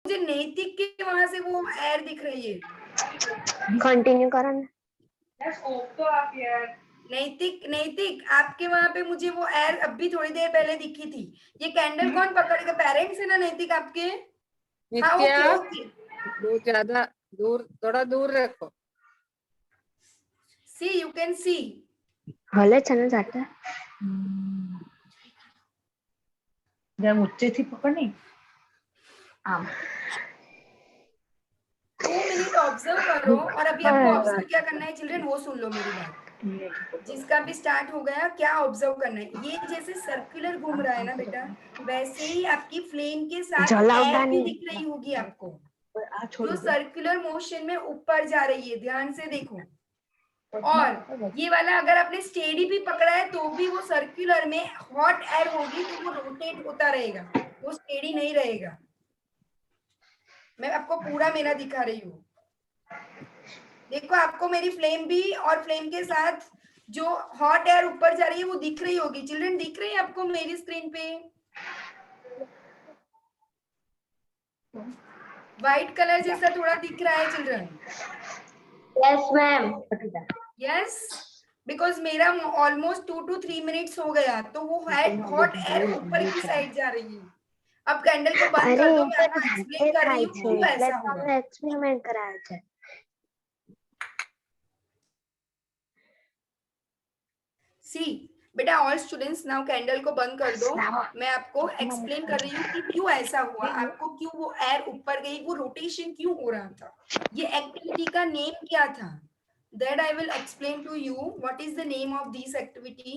मुझे नैतिक के वहां से वो एयर दिख रही है। कंटिन्यू करो ना। नैतिक नैतिक आपके वहां पे मुझे वो एयर अभी थोड़ी देर पहले दिखी थी। ये कैंडल कौन पकड़ेगा? पेरेंट्स है ना नैतिक आपके? हाँ ओके नित्या ओके। दूर, ज्यादा दूर, थोड़ा दूर रखो। सी यू कैन सी। हले છે ને જાતે जरा ऊंचेથી पकड़नी। आम 2 मिनट ऑब्जर्व करो और अभी आपको ऑब्जर्व क्या करना है चिल्ड्रन वो सुन लो मेरी बात। जिसका भी स्टार्ट हो गया क्या ऑब्जर्व करना है? ये जैसे सर्कुलर घूम रहा है ना बेटा, वैसे ही आपकी फ्लेम के साथ एयर भी दिख रही होगी आपको, जो सर्कुलर मोशन में ऊपर जा रही है। ध्यान से देखो। और ये वाला अगर आपने स्टेडी भी पकड़ा है तो भी वो सर्कुलर में हॉट एयर होगी तो वो रोटेट होता रहेगा, वो स्टेडी नहीं रहेगा। मैं आपको पूरा मेरा दिखा रही हूँ। देखो आपको मेरी फ्लेम भी और फ्लेम के साथ जो हॉट एयर ऊपर जा रही है वो दिख रही होगी। चिल्ड्रन दिख रही है आपको मेरी स्क्रीन पे? व्हाइट कलर जैसा थोड़ा दिख रहा है children? Yes ma'am. Yes, because मेरा ऑलमोस्ट 2 to 3 मिनट्स हो गया तो वो हॉट एयर ऊपर की साइड जा रही है। अब कैंडल को बंद कर दो, मैं आपको एक्सप्लेन कर रही हूँ क्यों ऐसा होगा। एक्सपेरिमेंट कराया છે। सी बेटा ऑल स्टूडेंट्स नाउ कैंडल को बंद कर दो। मैं आपको एक्सप्लेन कर रही हूँ कि क्यों ऐसा हुआ, आपको क्यों वो एयर ऊपर गई, वो रोटेशन क्यों हो रहा था, ये एक्टिविटी का नेम क्या था। That I will explain to you what is the name of this activity.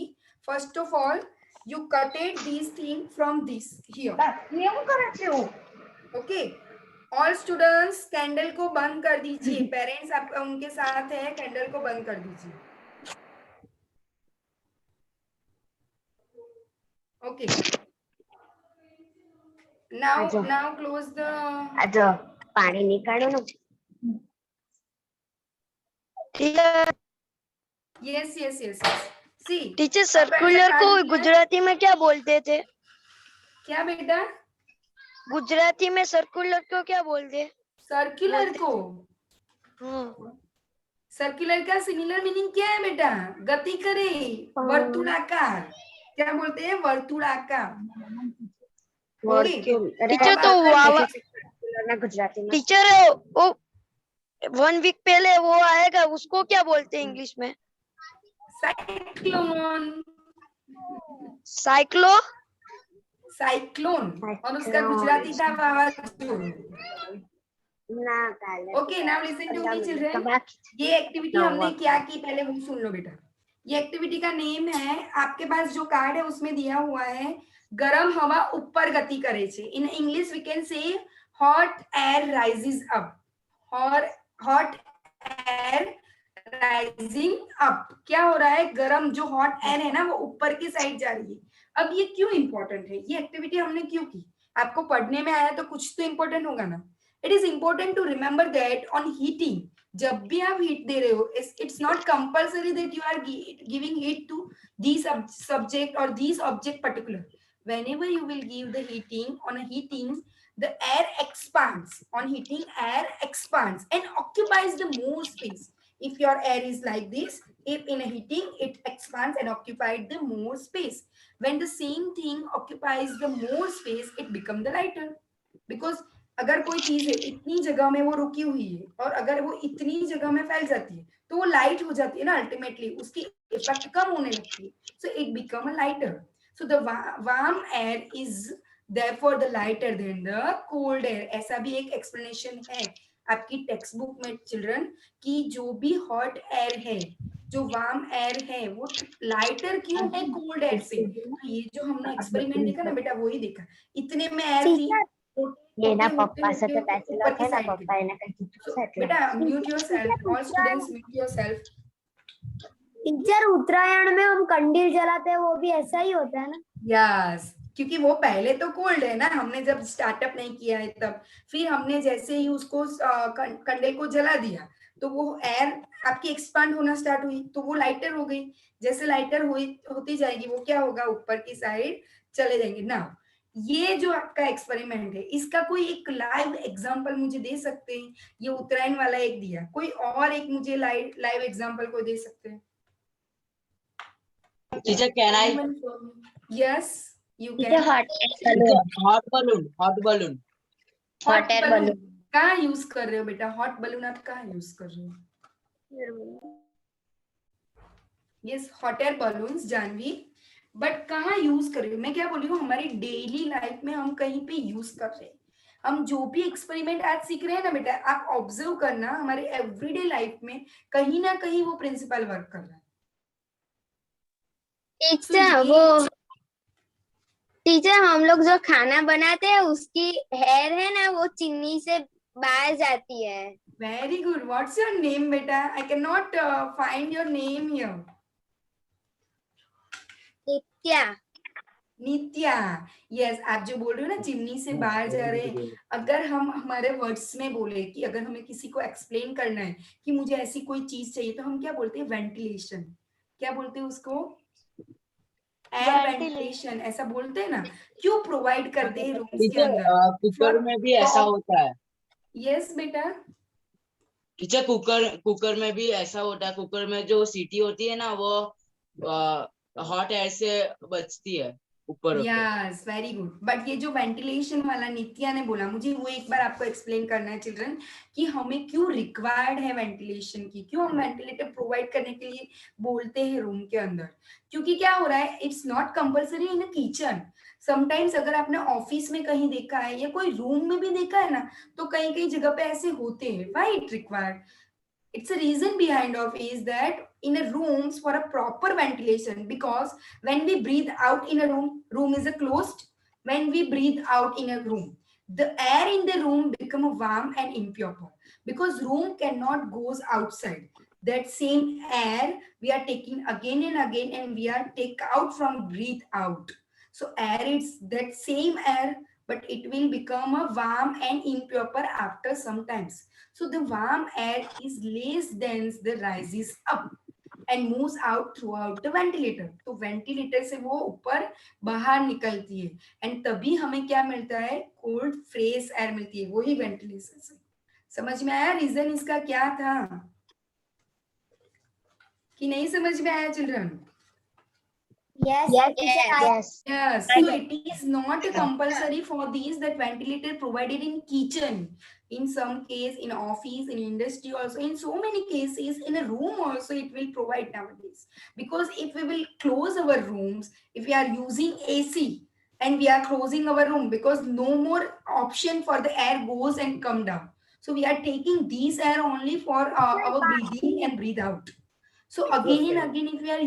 First of all, you cutted these things from this here. Okay. All students candle को बंद कर दीजिए। पेरेंट्स आप उनके साथ है, कैंडल को बंद कर दीजिए। Okay. Now close the. આજો પાણી નીકાળો ને। Yes yes yes yes. See. Teacher circular को गुजराती में क्या बोलते थे? क्या बेटा? गुजराती में सर्कुलर को क्या बोलते? सर्कुलर को सर्कुलर का सिमिलर मीनिंग क्या है बेटा? गति करे, वर्तुलाकार। क्या बोलते हैं? वर्तुलाकार। टीचर तो टीचर वो 1 वीक पहले वो आएगा उसको क्या बोलते हैं इंग्लिश में? साइक्लोन। साइक्लोन और उसका गुजराती था वावाजोडुं। Okay now listen to me children. ये एक्टिविटी हमने क्या की पहले वो सुन लो बेटा। ये एक्टिविटी का नेम है, आपके पास जो कार्ड है उसमें दिया हुआ है गरम हवा ऊपर गति करे छे। In English we can say hot air rises up और हॉट एयर राइजिंग अप। क्या हो रहा है? गरम जो हॉट एयर है ना वो ऊपर की साइड जा रही है। अब ये क्यों इंपॉर्टेंट है? ये एक्टिविटी हमने क्यों की? आपको पढ़ने में आया तो कुछ तो इंपॉर्टेंट होगा ना। It is important to remember that on heating, जब भी आप हीट दे रहे हो it's not compulsory that you are giving heat to this subject और this object particular. whenever you will give the heating on a heating, the air expands. On heating, air expands and occupies the more space. If your air is like this, if in a heating it expands and occupied the more space. When the same thing occupies the more space, it becomes the lighter. Because अगर कोई चीज है इतनी जगह में वो रुकी हुई है और अगर वो इतनी जगह में फैल जाती है तो वो लाइट हो जाती है ना, अल्टीमेटली उसकी इफेक्ट कम होने लगती है, so it become a lighter. So the warm air is therefore the lighter than the cold air. ऐसा भी एक explanation है आपकी टेक्स्ट बुक में चिल्ड्रन कि जो भी हॉट एयर है, जो वार्म एयर है वो लाइटर क्यों है कोल्ड एयर से। तो ये जो हमने एक्सपेरिमेंट देखा ना बेटा वही देखा। इतने में एयर थी એના પપ્પા સાથે બેસેલો છે ને પપ્પા એને કઈ કીધું છે એટલે बेटा mute yourself, all students mute yourself. Teacher Uttarayan में हम कंडील जलाते हैं वो भी ऐसा ही होता है ना? यस, क्योंकि वो पहले तो कोल्ड है ना, हमने जब स्टार्टअप नहीं किया है तब, फिर हमने जैसे ही उसको कंडे को जला दिया तो वो एयर आपकी एक्सपांड होना स्टार्ट हुई तो वो लाइटर हो गई। जैसे लाइटर हुई होती जाएगी वो क्या होगा? ऊपर की साइड चले जाएंगे। ना ये जो आपका एक्सपेरिमेंट है, इसका कोई एक लाइव एग्जांपल मुझे दे सकते हैं? ये उत्तरायण वाला एक दिया, कोई और एक मुझे लाइव एग्जांपल को दे सकते हैं? Teacher, can I? Yes, you Teacher, can. Teacher, hot balloon, hot balloon. Hot balloon कहाँ यूज कर रहे हो बेटा? हॉट बलून आप कहाँ यूज कर रहे हो? Yes, hot air balloons Janvi, but कहाँ यूज कर रहे हो? मैं क्या बोल रही हूँ, हमारी डेली लाइफ में हम कहीं पे यूज कर रहे हैं। हम जो भी एक्सपेरिमेंट आज सीख रहे हैं ना बेटा, आप ऑब्जर्व करना, हमारे एवरीडे लाइफ में कहीं ना कहीं वो प्रिंसिपल वर्क कर रहा है। टीचर हम लोग जो खाना बनाते हैं उसकी हेयर है ना, वो चिन्नी से बाहर जाती है। Very good. What's your name बेटा? I can not find your name here. Nitya. Nitya, yes, आप जो बोल रहे हो ना चिमनी से बाहर जा रहे हैं, अगर हम हमारे वर्ड्स में बोले कि अगर हमें किसी को एक्सप्लेन करना है कि मुझे ऐसी कोई चीज चाहिए, तो हम क्या बोलते हैं? वेंटिलेशन। क्या बोलते हैं उसको? एयर वेंटिलेशन, ऐसा बोलते हैं ना। क्यों प्रोवाइड करते हैं रूम्स के टीचर, अंदर? कुकर में भी ऐसा होता है। यस बेटा। टीचर, कुकर में भी ऐसा होता है। कुकर में जो सीटी होती है ना, वो हॉट एयर से बचती है ऊपर। Yes, very good. बट ये जो वेंटिलेशन वाला नित्या ने बोला, मुझे वो एक बार आपको एक्सप्लेन करना है चिल्ड्रन, कि हमें क्यों रिक्वायर्ड है वेंटिलेशन की, क्यों हम वेंटिलेटर प्रोवाइड करने के लिए बोलते हैं रूम के अंदर। क्योंकि क्या हो रहा है, it's not compulsory in a kitchen. Sometimes अगर आपने ऑफिस में कहीं देखा है या कोई रूम में भी देखा है ना, तो कहीं कहीं जगह पे ऐसे होते हैं। Why it required? It's a reason behind of is that in a rooms for a proper ventilation, because when we breathe out in a room is a closed. When we breathe out in a room, the air in the room become warm and impure, because room cannot goes outside. That same air we are taking again and again, and we are take out from breathe out. So air is that same air, but it will become a warm and impure after some times. So the warm air is less dense, the rises up and moves out throughout the ventilator. तो ventilator से वो ऊपर बाहर निकलती है, and तभी हमें क्या मिलता है? कोल्ड फ्रेश एयर मिलती है, वही वेंटिलेशन से। समझ में आया रीजन इसका क्या था कि नहीं समझ में आया children? Yes. Yes, so it is not compulsory for these that ventilator provided in kitchen. In some case, in office, in industry also, in so many cases, in a room also it will provide nowadays. Because if we will close our rooms, if we are using AC and we are closing our room, because no more option for the air goes and come down. So we are taking these air only for our breathing and breathe out. So again and again, if we are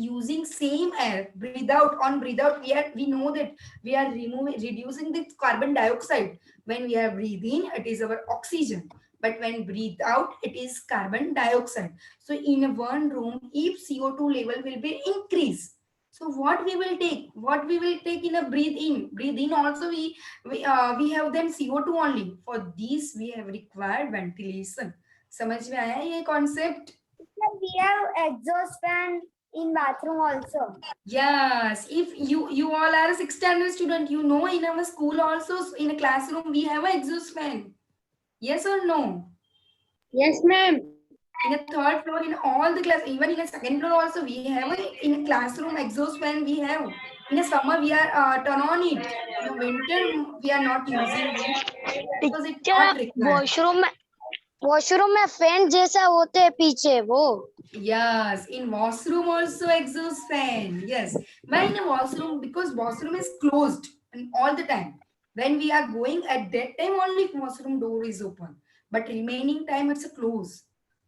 using same air, breathe out, on breathe out, we know that we are reducing the carbon dioxide. When we are breathing, it is our oxygen. But when breathe out, it is carbon dioxide. So in one room, if CO2 level will be increased, so what we will take? What we will take in a breathe in? Breathe in also we have then CO2 only. For this we have required ventilation. समझ में आया ये concept? We have exhaust fan in bathroom also. Yes, if you all are a 6th standard student, you know in our school also, in a classroom we have an exhaust fan. Yes or no? Yes, ma'am. In a 3rd floor, in all the class, even in a 2nd floor also we have in a classroom exhaust fan we have. In a summer we are turn on it. In a winter we are not using it because it's not required. Washroom में fan जैसा होते हैं पीछे वो। Yes, in washroom also exhaust fan. Yes, why in a washroom? Because washroom is closed and all the time. When we are going at that time only washroom door is open, but remaining time it's a close.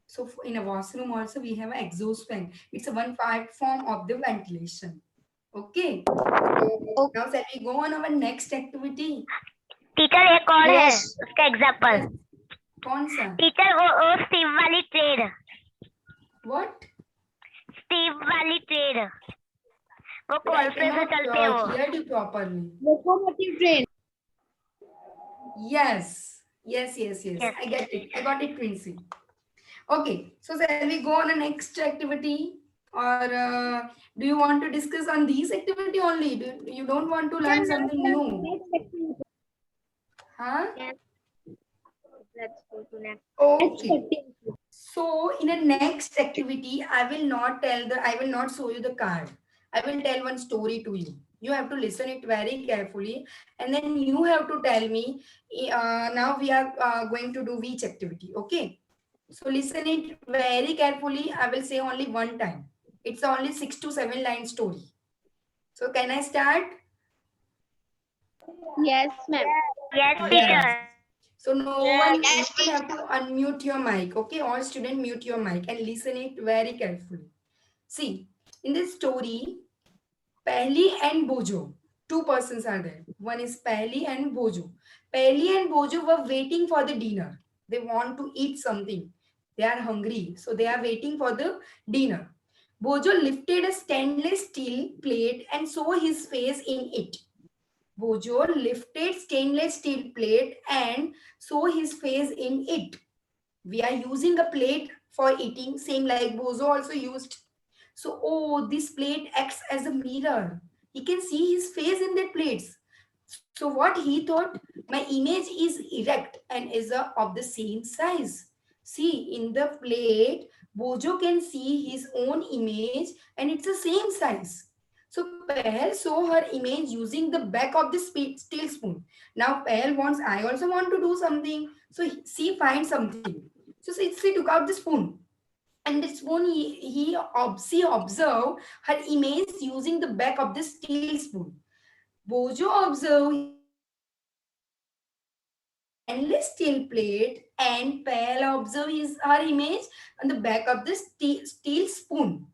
So in a washroom also we have an exhaust fan. It's a one part form of the ventilation. Okay. So now shall we go on our next activity? Teacher एक और है उसका example. कौन सा? Teacher वो Steve वाली trade. What? Steve वाली trade वो कॉल पे से चलते हो। Hear you properly. Locomotive train. Yes. I get it. I got it, Quincy. Okay. So shall we go on the next activity? or do you want to discuss on these activity only? You don't want to learn something new? Huh? Let's go to next. Okay. So in the next activity, I will not show you the card. I will tell one story to you. You have to listen it very carefully, and then you have to tell me. Now we are going to do which activity. Okay. So listen it very carefully. I will say only one time. It's only 6 to 7 line story. So can I start? Yes, ma'am. Yes, Yes. teacher. So no one have to unmute your mic. Okay, all students mute your mic and listen it very carefully. See, in this story, Pehli and Bojo, two persons are there. One is Pehli and Bojo. Pehli and Bojo were waiting for the dinner. They want to eat something. They are hungry, so they are waiting for the dinner. Bojo lifted a stainless steel plate and saw his face in it. Bojo lifted stainless steel plate and saw his face in it. We are using a plate for eating, same like Bozo also used. So, oh, this plate acts as a mirror. He can see his face in that plates. So what he thought, my image is erect and is of the same size. See, in the plate, Bojo can see his own image and it's the same size. So Pehel saw her image using the back of the steel spoon. Now Pehel wants, I also want to do something. So she finds something. So she took out the spoon. And the spoon, she observed her image using the back of the steel spoon. Bojo observed stainless steel plate and Pehel observed her image on the back of the steel spoon.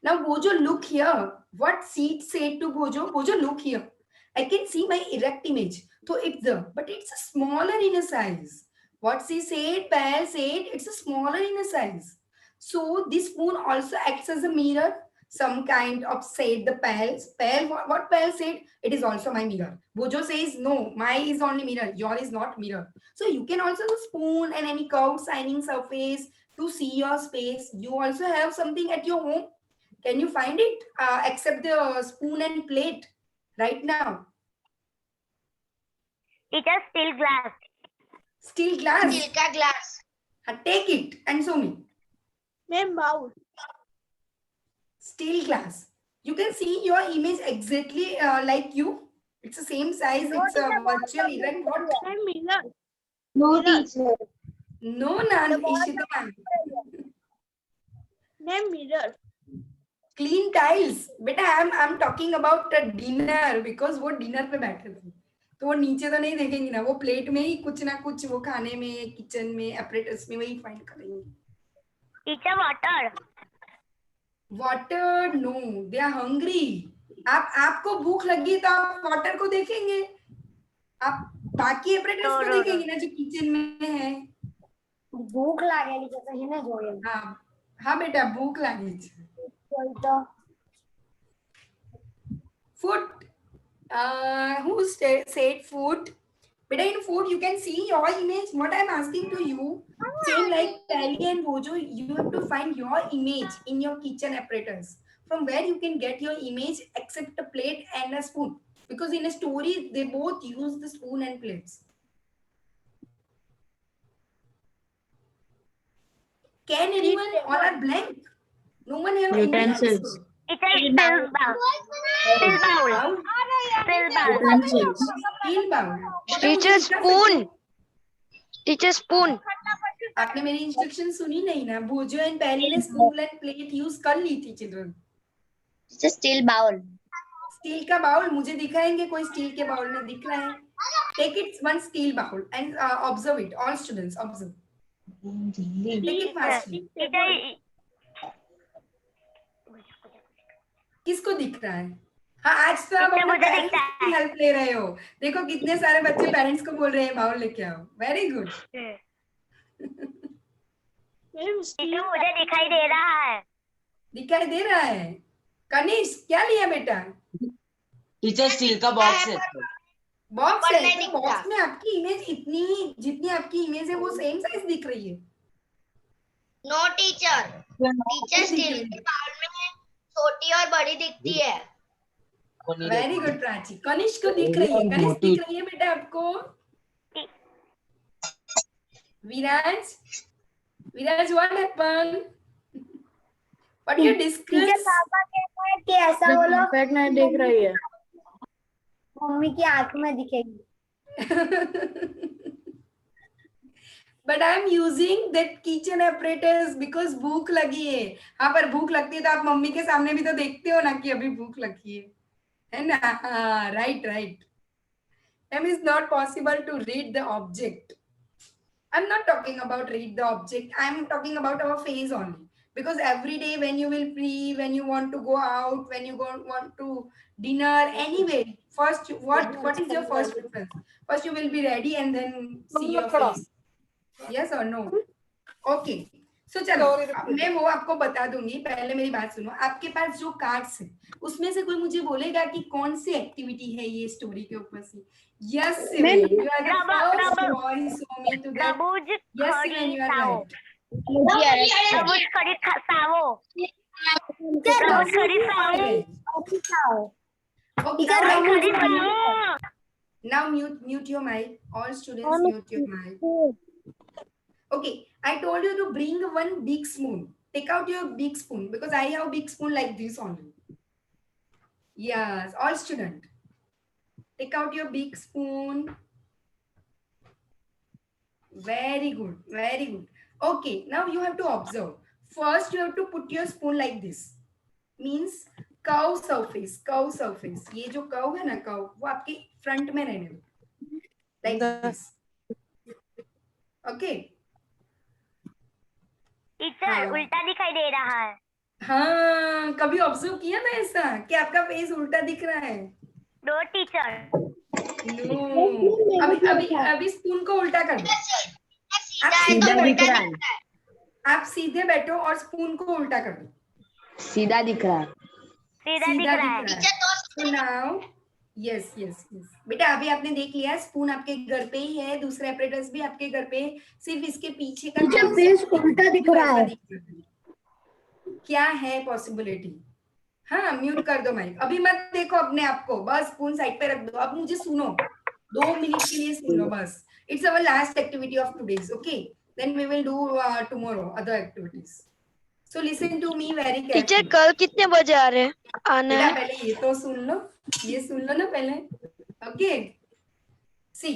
Now Bojo, look here. What she said to Bojo? Bojo, look here. I can see my erect image. So it's there, but it's a smaller in a size. What she said, Pehel said, it's a smaller in a size. So this spoon also acts as a mirror. Some kind of said the Pehel. What Pehel said? It is also my mirror. Bojo says, no, my is only mirror. Your is not mirror. So you can also use spoon and any curved shining surface to see your space. You also have something at your home. Can you find it? Except the spoon and plate right now. Teacher, steel glass. Steel glass. Steel का glass Take it and show me. Ma'am bowl Steel glass. You can see your image exactly like you. It's the same size. It's a virtual erect. What? No, teacher. No, Nan, Ishita. Ma'am mirror Clean tiles. Beta, I'm talking about a dinner because वो dinner पे बैठे थे. तो वो नीचे तो नहीं देखेंगे ना, वो प्लेट में ही कुछ ना कुछ वो खाने में, किचन में, apparatus में वही फाइंड करेंगे. Teacher, water. Water, no, they are hungry. आपको भूख लगी तो आप वाटर को देखेंगे, आप बाकी apparatus को देखेंगे ना जो किचन में है. भूख लागेली છે તો એને જોઈએ. हाँ बेटा, भूख लगी છે. Food. Who said food? But in food, you can see your image. What I'm asking to you, same like Pehli and Bojo, you have to find your image in your kitchen apparatus. From where you can get your image except a plate and a spoon. Because in a story, they both use the spoon and plates. Can anyone, all are blank? No one have Utensils. Teacher, steel bowl. Steel bowl. Steel bowl. Utensils. Steel bowl. Teacher spoon teacher spoon आपने मेरी instruction सुनी नहीं ना. भोजो and पहले ने spoon end plate use कर ली थी चिल्ड्रन. Steel bowl. स्टील का बाउल मुझे दिखाएंगे? कोई स्टील के बाउल में दिख रहा है? Take it one steel bowl and observe it. All students observe. Take it fastly. किसको दिख रहा है? हाँ, आज तो आप अपने पेरेंट्स की हेल्प ले रहे हो. देखो कितने सारे बच्चे पेरेंट्स को बोल रहे हैं बाउल लेके आओ. Very good. टीचर, मुझे दिखाई दे रहा है. दिखाई दे रहा है. कनिष्क क्या लिया बेटा? टीचर स्टील का बॉक्स है. बॉक्स है. तो बॉक्स में आपकी इमेज इतनी ही जितनी आपकी इमेज है वो सेम साइज दिख रही है. नो टीचर टीचर स्टील के बाउल में छोटी और बड़ी दिखती है। वो नहीं वेरी देखती। गुड प्राची। कनिष्क को दिख रही है, कनिष्क दिख रही है बेटा आपको? Viraj, Viraj what happen? What you discuss? पापा कहता है कि ऐसा बोलो परफेक्ट नहीं दिख रही है। मम्मी की आंख में दिखेगी। But I am using that kitchen apparatus because भूख लगी है। हाँ, पर भूख लगती है तो आप मम्मी के सामने भी तो देखते हो ना कि अभी भूख लगी है ना? हाँ, right, right. It is not possible to read the object. I'm not talking about read the object. I'm talking about our face only. Because every day when you will free, when you want to go out, when you want to dinner, anyway, first what is your first preference? First you will be ready and then see your face. Yes or no? Okay. So चलो अब मैं वो आपको बता दूंगी, पहले मेरी बात सुनो। आपके पास जो कार्ड्स है उसमें से कोई मुझे बोलेगा कि कौन सी एक्टिविटी है ये स्टोरी के ऊपर से? Yes, Sivan, you are the first boy show me to that. Yes, Sivan, you are right. तरबूज खड़ी सावो। तरबूज खड़ी सावो। Okay, now mute your mic. All students mute your mic. Okay, I told you to bring one big spoon. Take out your big spoon because I have big spoon like this only. Yes, all student. Take out your big spoon. Very good, very good. Okay, now you have to observe. First, you have to put your spoon like this. Means curve surface, curve surface. ये जो curve है ना curve, वो आपके front में रहने दो. Like this. Okay. Teacher उल्टा दिखाई दे रहा है। हाँ, कभी ऑब्जर्व किया ना ऐसा कि आपका फेस उल्टा दिख रहा है? No teacher. नो, अभी स्पून को उल्टा कर दो। आप सीधे बैठो और स्पून को उल्टा कर दो। सीधा दिख रहा है। सीधा दिख रहा है। So now, yes, yes, yes. बेटा अभी आपने देख लिया, स्पून आपके घर पे ही है, दूसरा एपरेटस भी आपके घर पे, सिर्फ इसके पीछे का फेस उल्टा दिख रहा है। क्या है पॉसिबिलिटी? हाँ, म्यूट कर दो माइक। अभी मत देखो अपने आप को, बस स्पून साइड पे रख दो। अब मुझे सुनो, 2 मिनट के लिए सुनो बस। It's our last activity of today's, okay? Then we will do tomorrow other activities. So listen to me very carefully. Teacher कल कितने बजे आ रहे हैं? आना बेटा है? पहले ये तो सुन लो, ये सुन लो ना पहले। Okay. See,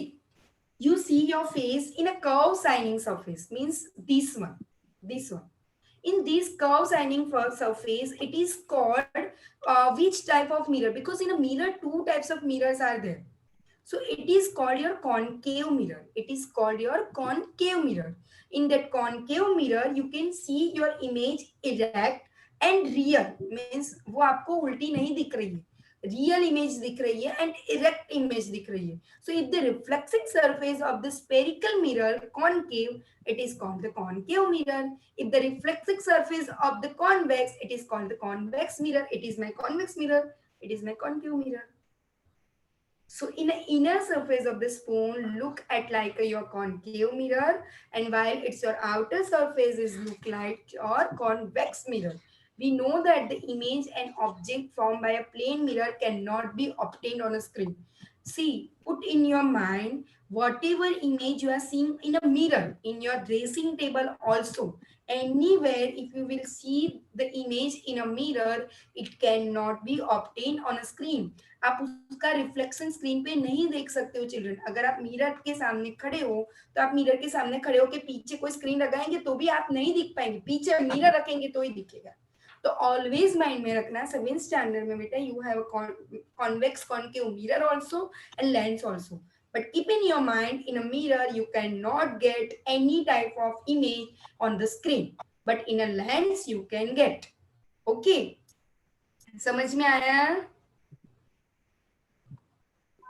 you see your face in a curve shining surface, means this one, this one. In this curve shining surface, it is called which type of mirror? Because in a mirror, 2 types of mirrors are there. So it is called your concave mirror. It is called your concave mirror. In that concave mirror, you can see your image erect and real. Means वो आपको उल्टी नहीं दिख रही है, real image दिख रही है and erect image दिख रही है. So if the reflecting surface of the spherical mirror concave, it is called the concave mirror. If the reflecting surface of the convex, it is called the convex mirror. It is my convex mirror. It is my concave mirror. So in the inner surface of the spoon, look at like your concave mirror, and while it's your outer surface is look like your convex mirror. We know that the image and object formed by a plane mirror cannot be obtained on a screen. See, put in your mind whatever image you are seeing in a mirror, in your dressing table also. Anywhere, if you will see the image in a mirror, it cannot be obtained on a screen. आप उसका reflection screen पे नहीं देख सकते हो children. अगर आप mirror के सामने खड़े हो तो आप मिरर के सामने खड़े हो के पीछे कोई स्क्रीन लगाएंगे तो भी आप नहीं दिख पाएंगे, पीछे मिरर रखेंगे तो ही दिखेगा। तो ऑलवेज माइंड में रखना, 7th स्टैंडर्ड में बेटा you have convex concave mirror also and lens also, but keep in your mind in a mirror you cannot get any type of image on the screen, but in a lens you can get. Okay, समझ में आया?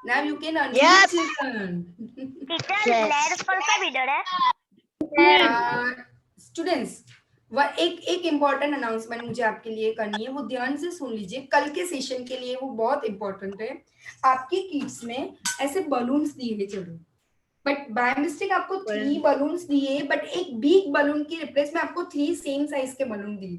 Now you can unmute children. Teacher lens कौन सा mirror है? Students, एक important announcement मुझे आपके लिए करनी है, वो ध्यान से सुन लीजिए। कल के सेशन के लिए वो बहुत इंपॉर्टेंट है। आपके किट्स में ऐसे बलून्स दिए हैं चिल्ड्रन, बट बाय मिस्टेक आपको 3 बलून्स दिए, बट एक बिग बलून की रिप्लेस में आपको 3 सेम साइज के बलून दिए।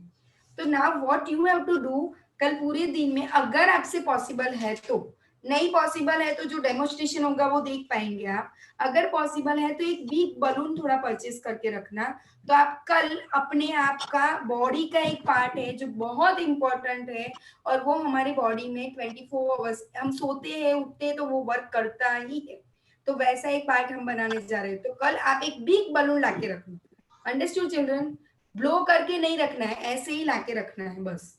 तो now what you have to do, कल पूरे दिन में अगर आपसे पॉसिबल है तो, नहीं पॉसिबल है तो जो डेमोन्स्ट्रेशन होगा वो देख पाएंगे आप, अगर पॉसिबल है तो एक बिग बलून थोड़ा परचेज करके रखना, तो आप कल अपने आप का बॉडी का एक पार्ट है जो बहुत इंपॉर्टेंट है और वो हमारे बॉडी में 24 आवर्स हम सोते हैं उठते हैं तो वो वर्क करता ही है, तो वैसा एक पार्ट हम बनाने जा रहे हैं। तो कल आप एक बिग बलून लाके रखना, अंडरस्टूड चिल्ड्रन? ब्लो करके नहीं रखना है, ऐसे ही लाके रखना है बस।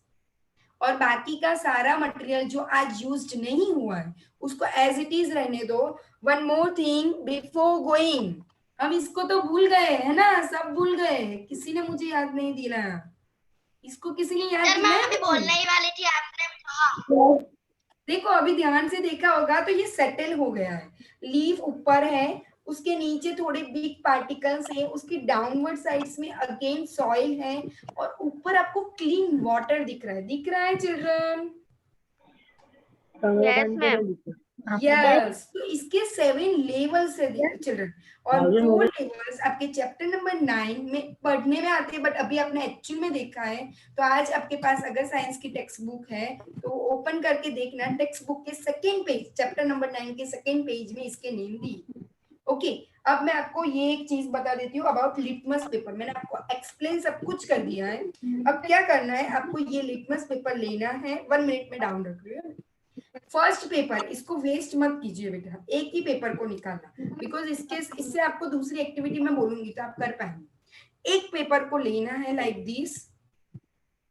और बाकी का सारा मटेरियल जो आज यूज्ड नहीं हुआ है उसको एज इट इज रहने दो। One more thing before going, हम इसको तो भूल गए है ना, सब भूल गए, किसी ने मुझे याद नहीं दिलाया, इसको किसी ने याद सर मैं दिलाया? अभी बोलने ही वाली थी, आपने कहा। देखो अभी ध्यान से देखा होगा तो ये सेटल हो गया है, लीफ ऊपर है, उसके नीचे थोड़े बिग पार्टिकल्स हैं, उसकी डाउनवर्ड साइड्स में अगेन सॉइल है और ऊपर आपको क्लीन वाटर दिख रहा है चिल्ड्रन? Yes ma'am. यस, तो इसके 7 लेवल्स है चिल्ड्रन, और 4 लेवल्स आपके चैप्टर नंबर 9 में पढ़ने में आते हैं, बट अभी आपने एक्चुअल में देखा है। तो आज आपके पास अगर साइंस की टेक्स्ट बुक है तो ओपन करके देखना, टेक्स्ट बुक के सेकेंड पेज, चैप्टर नंबर 9 के सेकेंड पेज में इसके नेम दी। ओके, अब मैं आपको ये एक चीज बता देती हूँ अबाउट लिटमस पेपर, मैंने आपको एक्सप्लेन सब कुछ कर दिया है। अब क्या करना है, आपको ये लिटमस पेपर लेना है, 1 मिनट में डाउन रख लो। फर्स्ट पेपर, इसको वेस्ट मत कीजिए बेटा, एक ही पेपर को निकालना, बिकॉज इससे आपको दूसरी एक्टिविटी में बोलूंगी तो आप कर पाएंगे। एक पेपर को लेना है लाइक दिस,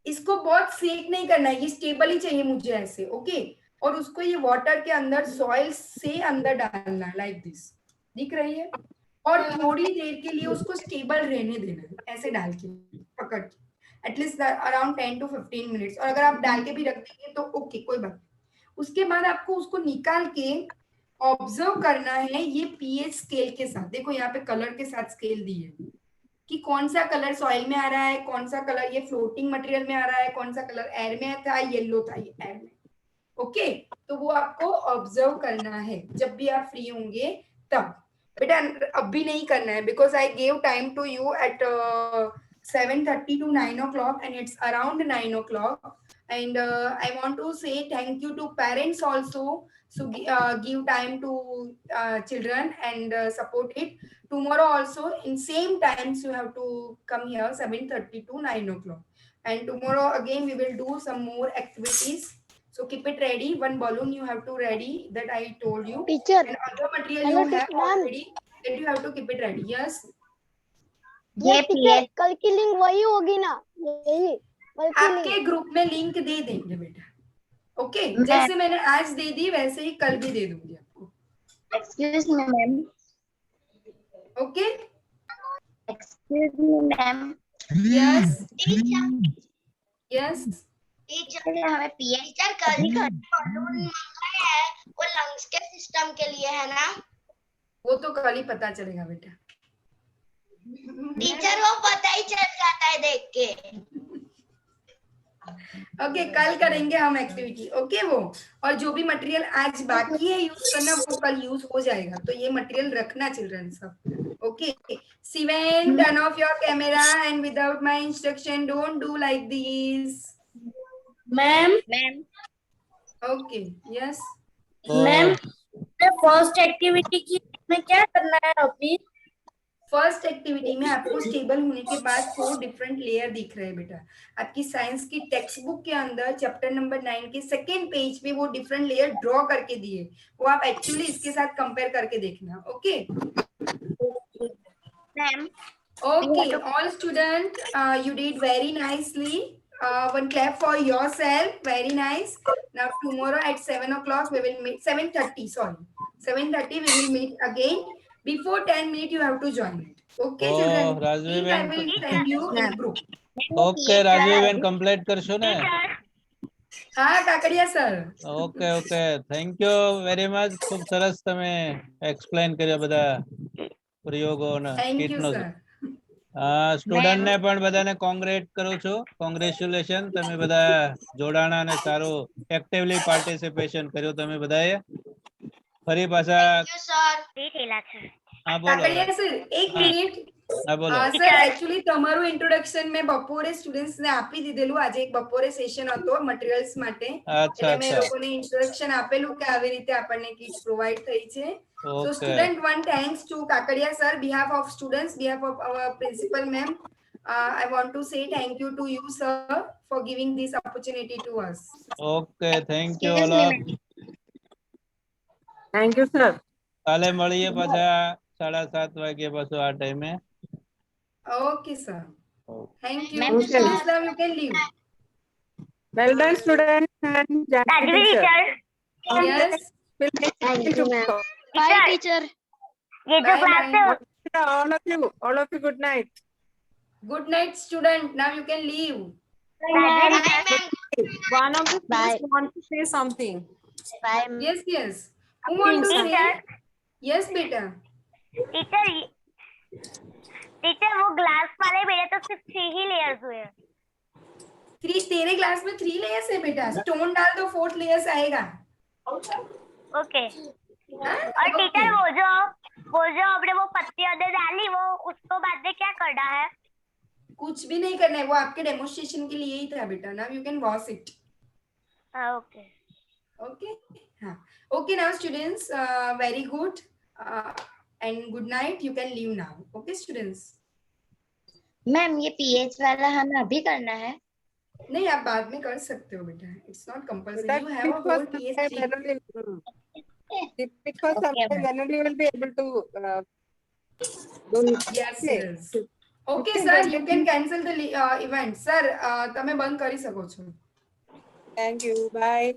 इसको बहुत सेक नहीं करना है, ये स्टेबल ही चाहिए मुझे ऐसे, ओके। और उसको ये वाटर के अंदर सॉइल से अंदर डालना है लाइक दिस, दिख रही है? और थोड़ी देर के लिए उसको स्टेबल रहने देना है ऐसे डाल के पकड़ के, एटलीस्ट अराउंड 10 to 15 मिनट्स। और अगर आप डाल के भी रख देंगे तो ओके, कोई बात। उसके बाद आपको उसको निकाल के ऑब्जर्व करना है ये पीएच स्केल के साथ। देखो यहाँ पे कलर के साथ स्केल दी है कि कौन सा कलर सॉइल में आ रहा है, कौन सा कलर ये फ्लोटिंग मटेरियल में आ रहा है, कौन सा कलर एयर में था, येलो था ये एयर में, ओके। तो वो आपको ऑब्जर्व करना है जब भी आप फ्री होंगे तब। बेटा अभी नहीं करना है, because I gave time to you at 7:30 to 9 o'clock and it's around 9 o'clock. And I want to say thank you to parents also, so give time to children and support it. Tomorrow also in same times you have to come here 7:30 to 9 o'clock. And tomorrow again we will do some more activities. So keep it ready. One balloon you have to ready that I told you. Teacher. And other material you have already that you have to keep it ready. Yes. ये teacher कल की link वही होगी ना? यही कल की आपके लिंक। ग्रुप में लिंक दे देंगे बेटा, ओके। जैसे मैंने आज दे दी वैसे ही कल भी दे दूंगी आपको, excuse me ma'am. Okay. Excuse me ma'am. Yes teacher yes, हमें पीएचडी कल ही बलून मंगाया है, वो लंग्स के सिस्टम के लिए है ना? वो तो कल ही पता चलेगा बेटा। टीचर वो पता ही चल जाता है देख के। ओके, कल करेंगे हम एक्टिविटी, ओके। वो और जो भी मटेरियल आज बाकी है यूज करना वो कल यूज हो जाएगा, तो ये मटेरियल रखना चिल्ड्रन सब, okay. Sivan, turn off your camera and without my instruction don't do like this. Ma'am okay, yes ma'am first activity की में क्या करना है अभी? फर्स्ट एक्टिविटी में आपको स्टेबल होने के बाद 4 डिफरेंट लेयर दिख रहे हैं बेटा। आपकी साइंस की टेक्स्ट बुक के अंदर चैप्टर नंबर 9 के सेकेंड पेज पे वो डिफरेंट लेयर ड्रॉ करके दिए, वो आप एक्चुअली इसके साथ कंपेयर करके देखना, okay. Ma'am okay, all student you did very nicely, one clap for yourself, very nice. Now tomorrow at 7 o'clock we will meet, 7:30 sorry, 7:30 we will meet again. Before 10 minutes you have to join it, okay children? રાજવી I બેન will send you in group. Okay રાજવી બેન complete કરશો ને? હા Kakadiya sir, okay okay thank you very much, ખૂબ સરસ તમે એક્સપ્લેન કર્યા બધા પ્રયોગો અને thank you કીટનો। sir. સ્ટુડન્ટ ને પણ બધાને કોંગ્રેટ કરું છું, કોંગ્રેચ્યુલેશન, તમે બધા જોડાણા અને સારું એક્ટિવલી પાર્ટિસિપેશન કર્યું તમે બધાએ। ફરી પાછા सर ठीक है હા બોલો। કાકડિયા સર એક હા. મિનિટ, હા બોલો સર એકચ્યુઅલી તમારું ઇન્ટ્રોડક્શન મેં બપોરે સ્ટુડન્ટ્સ ને આપી દીધેલું. આજે એક બપોરે સેશન હતો મટીરિયલ્સ માટે, અચ્છા એટલે મેં અચ્છા લોકોને ઇન્ટ્રોડક્શન આપેલું કે આવી રીતે આપણને કિટ પ્રોવાઈડ થઈ છે. So okay student one, thanks to Kakadia sir, behalf of students, behalf of our principal ma'am, I want to say thank you to you sir for giving this opportunity to us. Okay thank you Excuse all me, of. ma'am. Thank you, sir. કાલે મળીએ પાછા 7:30 વાગ્યે પાછું આ ટાઈમે. Okay sir. Thank you. Ma'am, Okay. Students, now you can leave. Well done, students and Janvi teacher. Yes. We'll meet Thank in you, ma'am. tomorrow. Bye teacher. ये जो Bye class bye. है All of you, good night. Good night student. Now you can leave. Rajvi Bye, ma'am. One of the Bye. students want to say something. Bye. Yes, yes. Who want to say? Teacher Yes, beta. Teacher teacher वो glass वाले मेरे तो सिर्फ 3 ही layers हुए हैं. 3 तेरे class में 3 layers है बेटा. स्टोन डाल दो 4th लेयर्स आएगा. ओके. हाँ? और टीचर Okay. वो जो हमने वो पत्ती अंदर डाली वो उसको बाद में क्या करना है? कुछ भी नहीं करना है, वो आपके डेमोन्स्ट्रेशन के लिए ही था बेटा. Now you can wash it. Okay. Okay. हाँ. Okay now students, very good. And good night. You can leave now. Okay students. Ma'am ये पीएच वाला हमें अभी करना है. नहीं आप बाद में कर सकते हो बेटा. It's not compulsory. That You have a because whole sometime PhD. because Okay, sometime ma'am. Anand will be able to do it. Yes, Okay. yes. Okay, Okay, sir. then You can cancel the event. Sir, તમે બંધ કરી શકો છો. Thank you. Bye.